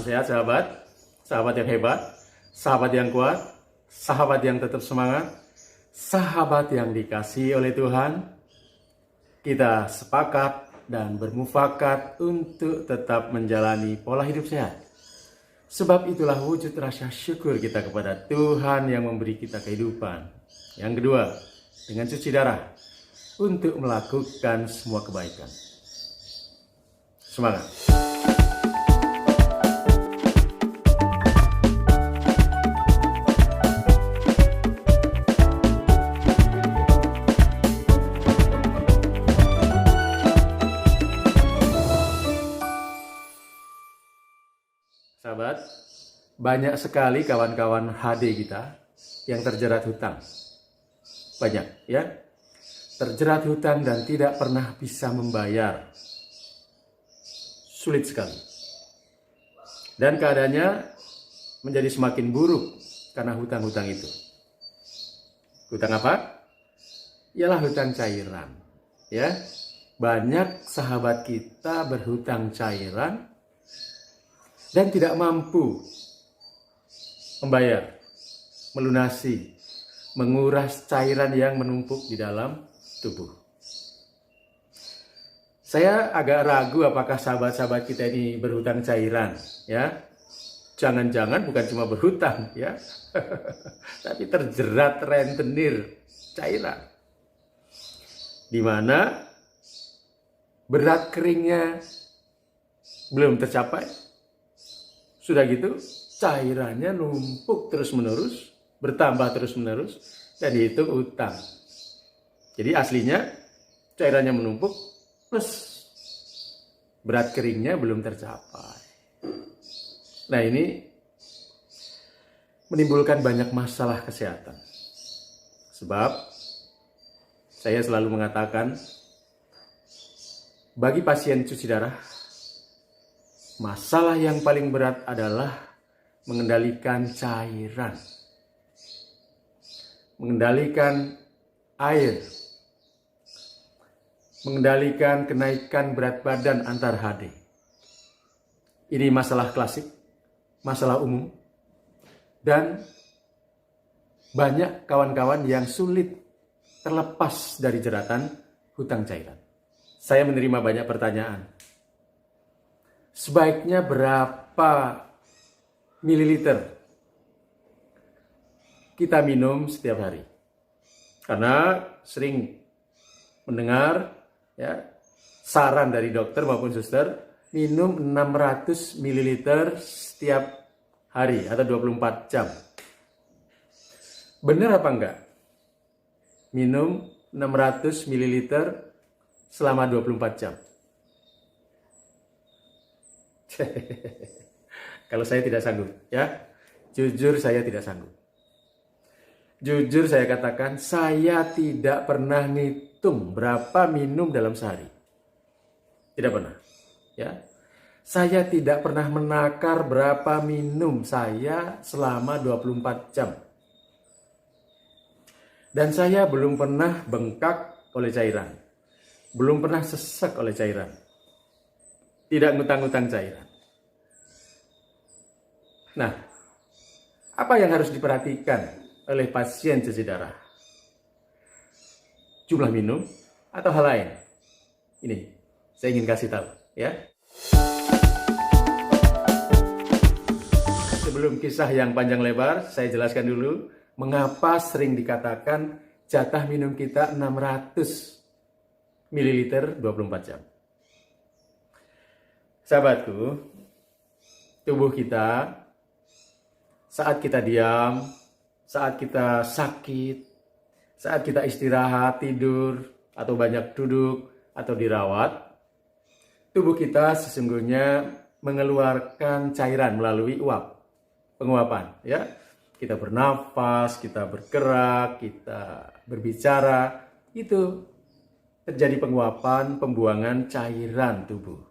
sehat sahabat, sahabat yang hebat, sahabat yang kuat, sahabat yang tetap semangat, sahabat yang dikasihi oleh Tuhan. Kita sepakat dan bermufakat untuk tetap menjalani pola hidup sehat. Sebab itulah wujud rasa syukur kita kepada Tuhan yang memberi kita kehidupan. Yang kedua, dengan cuci darah untuk melakukan semua kebaikan. Semangat! Sahabat, banyak sekali kawan-kawan HD kita yang terjerat hutang. Banyak, ya. Terjerat hutang dan tidak pernah bisa membayar. Sulit sekali. Dan keadaannya menjadi semakin buruk karena hutang-hutang itu. Hutang apa? Ialah hutang cairan. Ya, banyak sahabat kita berhutang cairan dan tidak mampu membayar, melunasi, menguras cairan yang menumpuk di dalam tubuh. Saya agak ragu apakah sahabat-sahabat kita ini berhutang cairan, ya. Jangan-jangan bukan cuma berhutang, ya. Tapi terjerat rentenir cairan. Di mana berat keringnya belum tercapai. Sudah gitu, cairannya numpuk terus-menerus, bertambah terus-menerus, dan dihitung utang. Jadi aslinya cairannya menumpuk, plus berat keringnya belum tercapai. Nah, ini menimbulkan banyak masalah kesehatan. Sebab saya selalu mengatakan, bagi pasien cuci darah, masalah yang paling berat adalah mengendalikan cairan, mengendalikan air, mengendalikan kenaikan berat badan antar HD. Ini masalah klasik, masalah umum, dan banyak kawan-kawan yang sulit terlepas dari jeratan hutang cairan. Saya menerima banyak pertanyaan. Sebaiknya berapa mililiter kita minum setiap hari? Karena sering mendengar, ya, saran dari dokter maupun suster, minum 600 ml setiap hari atau 24 jam. Benar apa enggak? Minum 600 ml selama 24 jam. Kalau saya tidak sanggup, ya. Jujur saya tidak sanggup. Jujur saya katakan, saya tidak pernah ngitung berapa minum dalam sehari. Tidak pernah, ya. Saya tidak pernah menakar berapa minum saya selama 24 jam. Dan saya belum pernah bengkak oleh cairan. Belum pernah sesek oleh cairan. Tidak ngutang-ngutang cairan. Nah, apa yang harus diperhatikan oleh pasien cuci darah? Jumlah minum atau hal lain? Ini saya ingin kasih tahu, ya. Sebelum kisah yang panjang lebar, saya jelaskan dulu mengapa sering dikatakan jatah minum kita 600 ml 24 jam. Sahabatku, tubuh kita saat kita diam, saat kita sakit, saat kita istirahat, tidur, atau banyak duduk, atau dirawat, tubuh kita sesungguhnya mengeluarkan cairan melalui uap, penguapan, ya. Kita bernafas, kita bergerak, kita berbicara, itu terjadi penguapan, pembuangan cairan tubuh.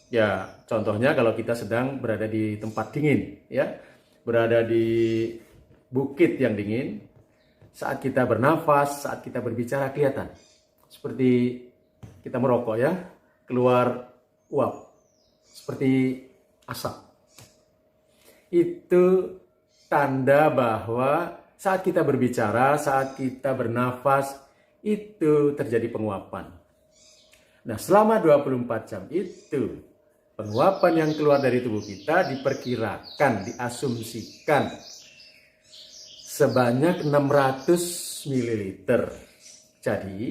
Ya, contohnya kalau kita sedang berada di tempat dingin, ya, berada di bukit yang dingin, saat kita bernafas, saat kita berbicara kelihatan. Seperti kita merokok, ya, keluar uap. Seperti asap. Itu tanda bahwa saat kita berbicara, saat kita bernafas, itu terjadi penguapan. Nah, selama 24 jam itu, penguapan yang keluar dari tubuh kita diperkirakan, diasumsikan sebanyak 600 ml. Jadi,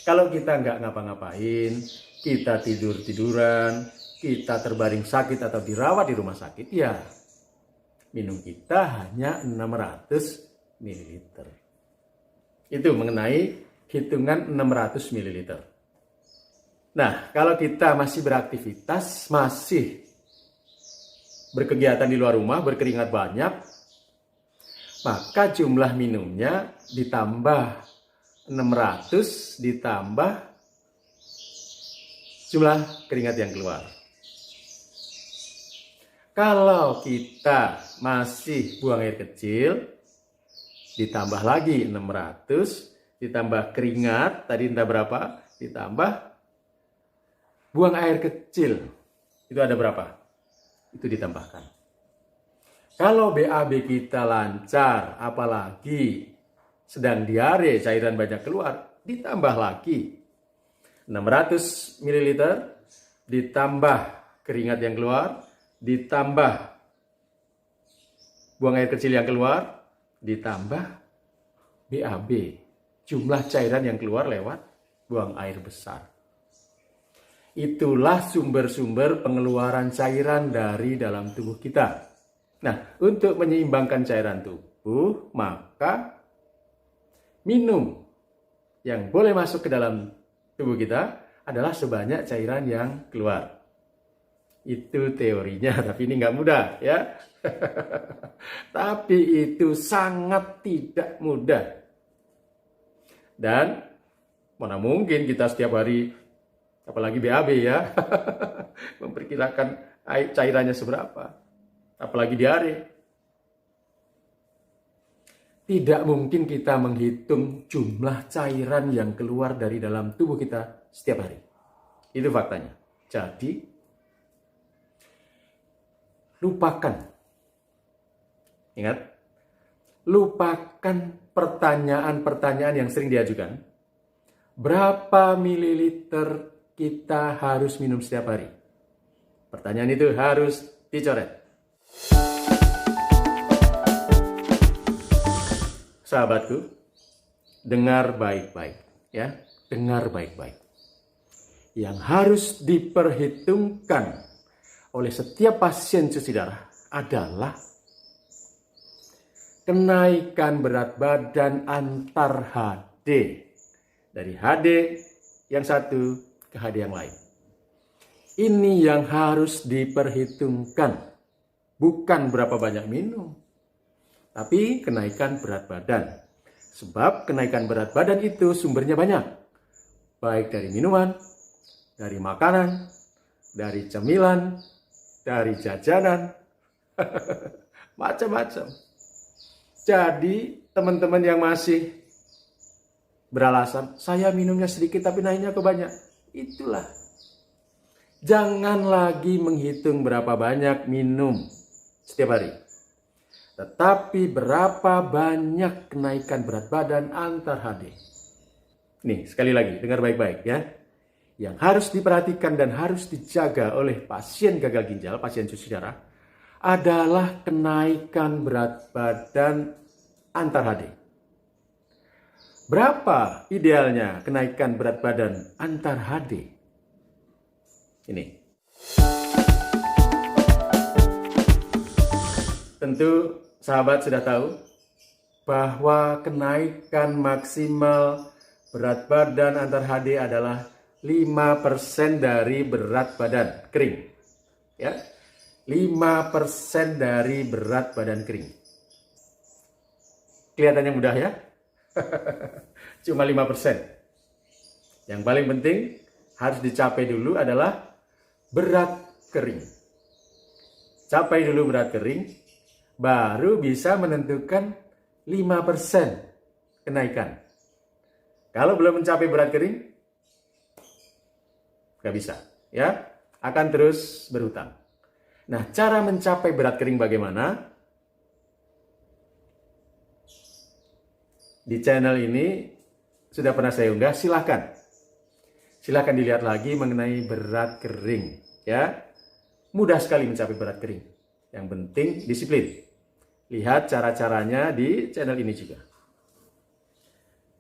kalau kita nggak ngapa-ngapain, kita tidur-tiduran, kita terbaring sakit atau dirawat di rumah sakit, ya minum kita hanya 600 ml. Itu mengenai hitungan 600 ml. Nah, kalau kita masih beraktivitas, masih berkegiatan di luar rumah, berkeringat banyak, maka jumlah minumnya ditambah 600 ditambah jumlah keringat yang keluar. Kalau kita masih buang air kecil, ditambah lagi 600, ditambah keringat, tadi entah berapa, ditambah buang air kecil. Itu ada berapa? Itu ditambahkan. Kalau BAB kita lancar, apalagi sedang diare, cairan banyak keluar, ditambah lagi 600 ml, ditambah keringat yang keluar, ditambah buang air kecil yang keluar, ditambah BAB, jumlah cairan yang keluar lewat buang air besar. Itulah sumber-sumber pengeluaran cairan dari dalam tubuh kita. Nah, untuk menyeimbangkan cairan tubuh, maka minum yang boleh masuk ke dalam tubuh kita adalah sebanyak cairan yang keluar. Itu teorinya, tapi ini nggak mudah ya. Tapi itu sangat tidak mudah. Dan mana mungkin kita setiap hari, apalagi BAB ya, memperkirakan cairannya seberapa. Apalagi diare. Tidak mungkin kita menghitung jumlah cairan yang keluar dari dalam tubuh kita setiap hari. Itu faktanya. Jadi, lupakan. Ingat, lupakan pertanyaan-pertanyaan yang sering diajukan. Berapa mililiter kita harus minum setiap hari? Pertanyaan itu harus dicoret. Sahabatku, dengar baik-baik ya, dengar baik-baik. Yang harus diperhitungkan oleh setiap pasien cuci darah adalah kenaikan berat badan antar HD. Dari HD yang satu ke HD yang lain. Ini yang harus diperhitungkan. Bukan berapa banyak minum, tapi kenaikan berat badan. Sebab kenaikan berat badan itu sumbernya banyak. Baik dari minuman, dari makanan, dari cemilan, dari jajanan, macam-macam. Jadi teman-teman yang masih beralasan, saya minumnya sedikit tapi naiknya ke banyak. Itulah. Jangan lagi menghitung berapa banyak minum setiap hari. Tetapi berapa banyak kenaikan berat badan antar HD. Nih, sekali lagi, dengar baik-baik ya. Yang harus diperhatikan dan harus dijaga oleh pasien gagal ginjal, pasien cuci darah, adalah kenaikan berat badan antar HD. Berapa idealnya kenaikan berat badan antar HD? Ini. Tentu sahabat sudah tahu bahwa kenaikan maksimal berat badan antar HD adalah 5% dari berat badan kering. Ya. 5% dari berat badan kering. Kelihatannya mudah ya? Cuma 5%. Yang paling penting harus dicapai dulu adalah berat kering. Capai dulu berat kering, baru bisa menentukan 5% kenaikan. Kalau belum mencapai berat kering, nggak bisa. Ya, akan terus berhutang. Nah, cara mencapai berat kering bagaimana? Di channel ini sudah pernah saya unggah, silahkan dilihat lagi mengenai berat kering. Ya, mudah sekali mencapai berat kering. Yang penting disiplin. Lihat cara-caranya di channel ini juga.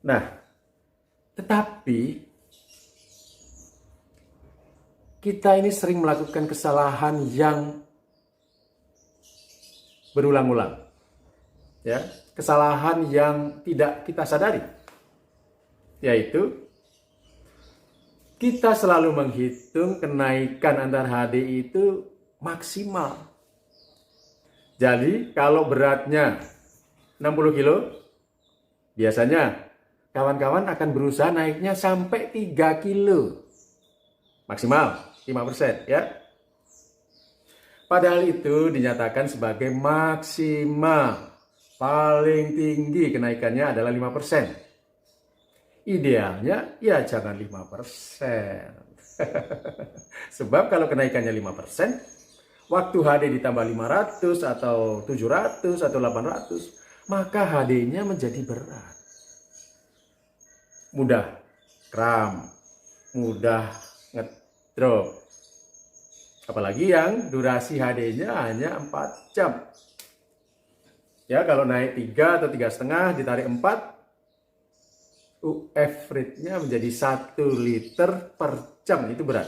Nah, tetapi kita ini sering melakukan kesalahan yang berulang-ulang. Ya, kesalahan yang tidak kita sadari. Yaitu kita selalu menghitung kenaikan antar HD itu maksimal. Jadi kalau beratnya 60 kilo, biasanya kawan-kawan akan berusaha naiknya sampai 3 kilo. Maksimal 5%, ya. Padahal itu dinyatakan sebagai maksimal. Paling tinggi kenaikannya adalah 5%. Idealnya ya jangan 5%. Sebab kalau kenaikannya 5%, waktu HD ditambah 500 atau 700 atau 800, maka HD-nya menjadi berat. Mudah kram, mudah ngedrop. Apalagi yang durasi HD-nya hanya 4 jam. Ya, kalau naik 3 atau 3,5 ditarik 4, UF rate-nya menjadi 1 liter per jam, itu berat.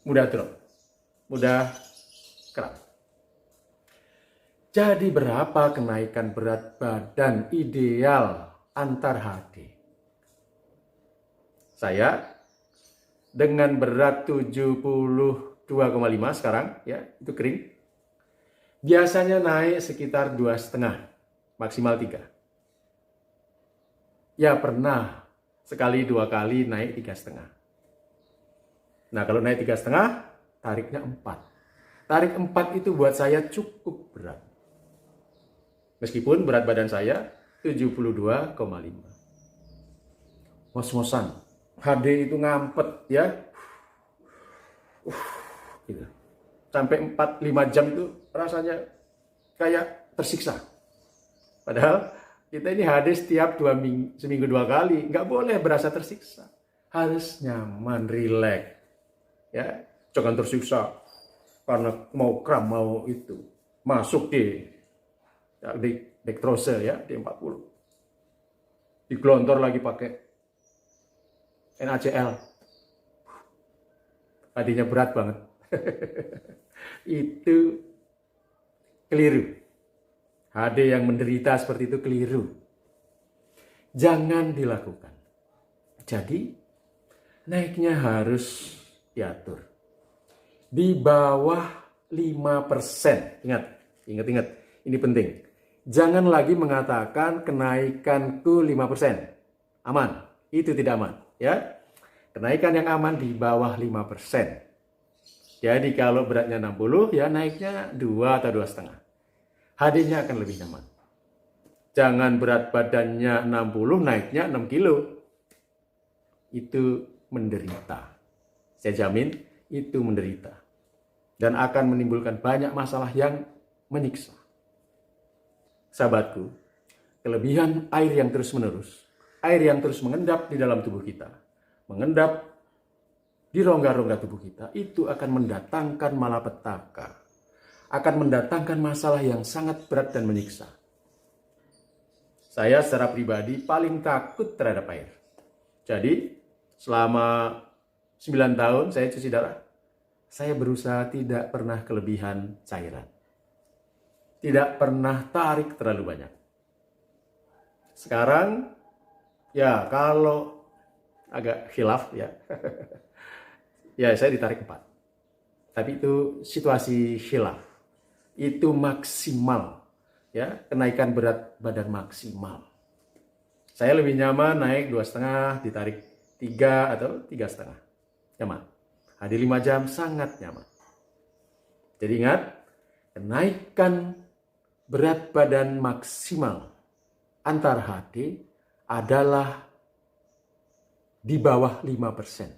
Mudah drop, mudah kram. Jadi berapa kenaikan berat badan ideal antar HD? Saya dengan berat 72,5 sekarang, ya, itu kering. Biasanya naik sekitar 2,5, maksimal 3. Ya pernah sekali 2 kali naik 3,5. Nah kalau naik 3,5, tariknya 4. Tarik 4 itu buat saya cukup berat. Meskipun berat badan saya 72,5. Ngos-ngosan. HD itu ngampet, ya. Gitu. Sampai 4-5 jam itu rasanya kayak tersiksa. Padahal kita ini HD setiap seminggu 2 kali, nggak boleh berasa tersiksa. Harus nyaman, rileks. Ya, jangan tersiksa karena mau kram, mau itu. Masuk di dektrose, ya, di 40. Digelontor lagi pakai NaCl. Tadinya berat banget. Itu keliru. HD yang menderita seperti itu keliru. Jangan dilakukan. Jadi, naiknya harus diatur. Di bawah 5%. Ingat. Ini penting. Jangan lagi mengatakan kenaikanku 5%. Aman. Itu tidak aman. Ya. Kenaikan yang aman di bawah 5%. Jadi kalau beratnya 60, ya naiknya 2 atau 2,5. HD-nya akan lebih nyaman. Jangan berat badannya 60, naiknya 6 kilo. Itu menderita. Saya jamin itu menderita. Dan akan menimbulkan banyak masalah yang menyiksa. Sahabatku, kelebihan air yang terus-menerus, air yang terus mengendap di dalam tubuh kita, mengendap di rongga-rongga tubuh kita, itu akan mendatangkan malapetaka. Akan mendatangkan masalah yang sangat berat dan menyiksa. Saya secara pribadi paling takut terhadap air. Jadi selama 9 tahun saya cuci darah, saya berusaha tidak pernah kelebihan cairan. Tidak pernah tarik terlalu banyak. Sekarang ya kalau agak khilaf, ya. Ya saya ditarik 4. Tapi itu situasi khilaf. Itu maksimal, ya, kenaikan berat badan maksimal. Saya lebih nyaman naik 2,5, ditarik 3 atau 3,5. Nyaman. HD 5 jam sangat nyaman. Jadi ingat, kenaikan berat badan maksimal antar HD adalah di bawah 5%.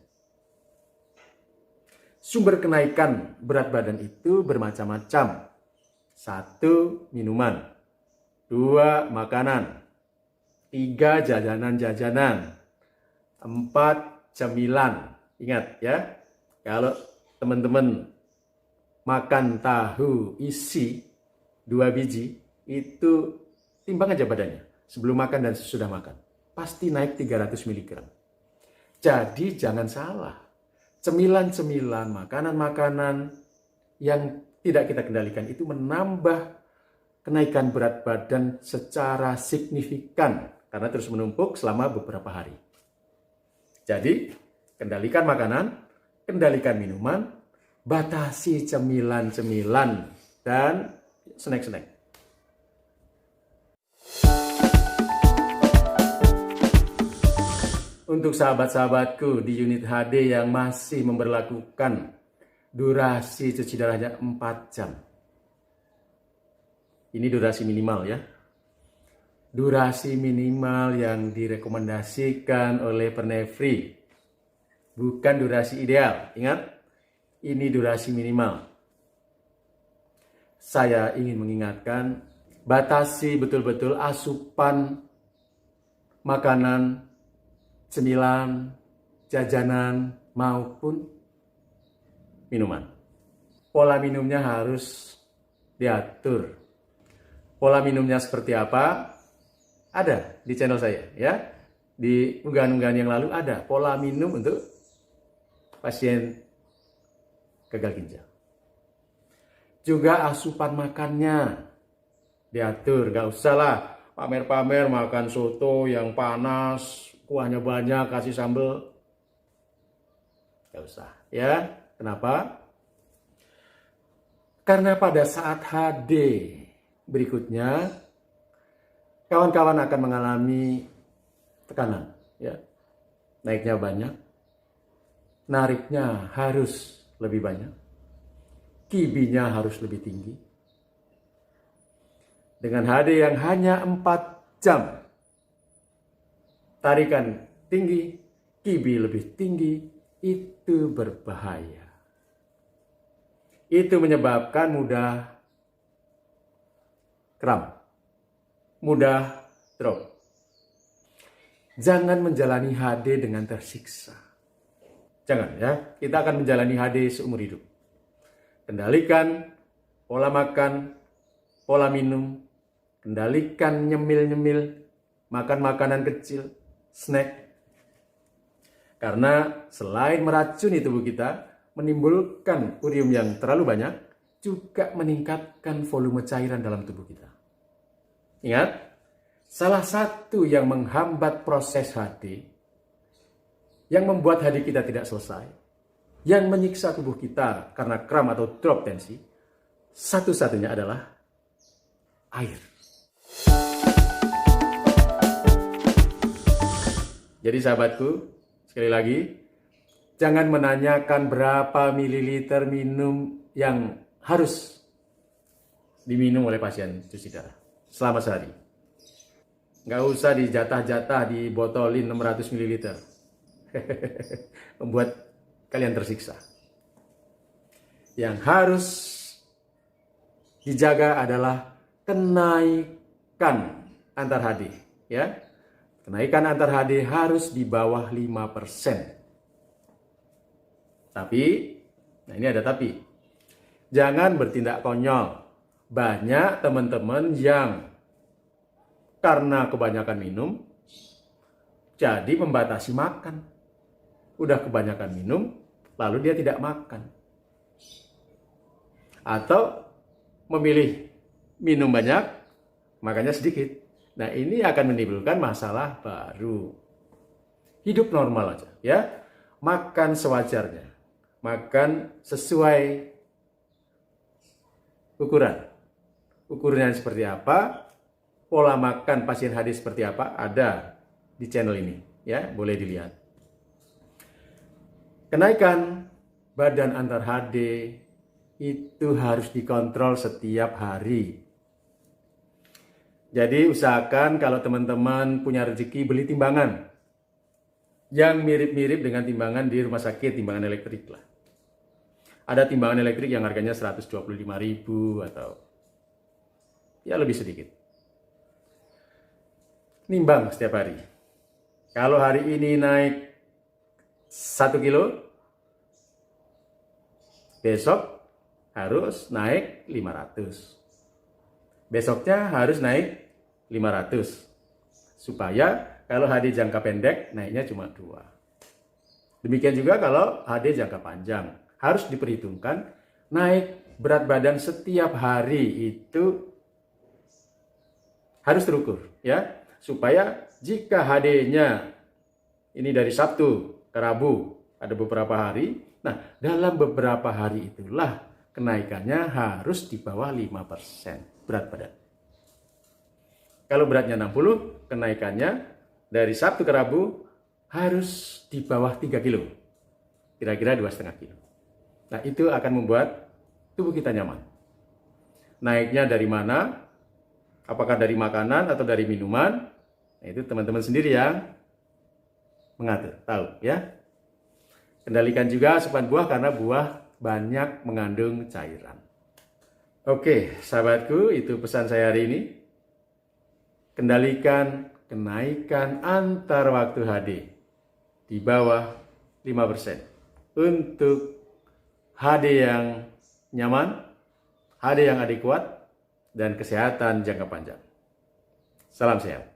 Sumber kenaikan berat badan itu bermacam-macam. 1. Minuman. 2. Makanan. 3. Jajanan-jajanan. 4. Cemilan. Ingat ya, kalau teman-teman makan tahu isi 2 biji, itu timbang aja badannya. Sebelum makan dan sesudah makan. Pasti naik 300 mg. Jadi jangan salah. Cemilan-cemilan, makanan-makanan yang tidak kita kendalikan itu menambah kenaikan berat badan secara signifikan karena terus menumpuk selama beberapa hari. Jadi, kendalikan makanan, kendalikan minuman, batasi cemilan-cemilan dan snack-snack. Untuk sahabat-sahabatku di unit HD yang masih memberlakukan durasi cuci darahnya 4 jam. Ini durasi minimal ya. Durasi minimal yang direkomendasikan oleh Pernefri. Bukan durasi ideal. Ingat, ini durasi minimal. Saya ingin mengingatkan, batasi betul-betul asupan makanan, cemilan, jajanan, maupun minuman. Pola minumnya harus diatur. Pola minumnya seperti apa? Ada di channel saya ya. Di unggahan-unggahan yang lalu ada pola minum untuk pasien gagal ginjal. Juga asupan makannya diatur. Gak usah lah pamer-pamer makan soto yang panas, kuahnya banyak, kasih sambal. Gak usah ya. Kenapa? Karena pada saat HD berikutnya, kawan-kawan akan mengalami tekanan. Ya. Naiknya banyak, nariknya harus lebih banyak, kibinya harus lebih tinggi. Dengan HD yang hanya 4 jam, tarikan tinggi, kibi lebih tinggi, itu berbahaya. Itu menyebabkan mudah kram, mudah drop. Jangan menjalani HD dengan tersiksa. Jangan ya, kita akan menjalani HD seumur hidup. Kendalikan pola makan, pola minum, kendalikan nyemil-nyemil, makan makanan kecil, snack. Karena selain meracuni tubuh kita, menimbulkan urium yang terlalu banyak, juga meningkatkan volume cairan dalam tubuh kita. Ingat, salah satu yang menghambat proses HD, yang membuat HD kita tidak selesai, yang menyiksa tubuh kita karena kram atau drop tensi, satu-satunya adalah air. Jadi sahabatku, sekali lagi, jangan menanyakan berapa mililiter minum yang harus diminum oleh pasien cuci darah selama sehari. Nggak usah dijatah-jatah, dibotolin 600 ml. Membuat kalian tersiksa. Yang harus dijaga adalah kenaikan antar HD. Ya. Kenaikan antar HD harus di bawah 5%. Tapi, nah ini ada tapi. Jangan bertindak konyol. Banyak teman-teman yang karena kebanyakan minum, jadi membatasi makan. Udah kebanyakan minum, lalu dia tidak makan. Atau memilih minum banyak, makannya sedikit. Nah ini akan menimbulkan masalah baru. Hidup normal aja ya. Makan sewajarnya. Makan sesuai ukuran. Ukurannya seperti apa? Pola makan pasien HD seperti apa? Ada di channel ini, ya, boleh dilihat. Kenaikan badan antar HD itu harus dikontrol setiap hari. Jadi usahakan kalau teman-teman punya rezeki beli timbangan yang mirip-mirip dengan timbangan di rumah sakit, timbangan elektrik lah. Ada timbangan elektrik yang harganya 125.000 atau ya lebih sedikit. Nimbang setiap hari. Kalau hari ini naik 1 kilo, besok harus naik 500. Besoknya harus naik 500. Supaya kalau HD jangka pendek naiknya cuma 2. Demikian juga kalau HD jangka panjang. Harus diperhitungkan naik berat badan setiap hari itu harus terukur ya. Supaya jika HD-nya ini dari Sabtu ke Rabu ada beberapa hari, nah dalam beberapa hari itulah kenaikannya harus di bawah 5% berat badan. Kalau beratnya 60, kenaikannya dari Sabtu ke Rabu harus di bawah 3 kilo. Kira-kira 2,5 kilo. Nah itu akan membuat tubuh kita nyaman. Naiknya dari mana? Apakah dari makanan atau dari minuman? Nah, itu teman-teman sendiri yang mengatur, tahu ya. Kendalikan juga asupan buah karena buah banyak mengandung cairan. Oke, sahabatku, itu pesan saya hari ini. Kendalikan kenaikan antar waktu HD di bawah 5% untuk HD yang nyaman, HD yang adekuat, dan kesehatan jangka panjang. Salam sehat.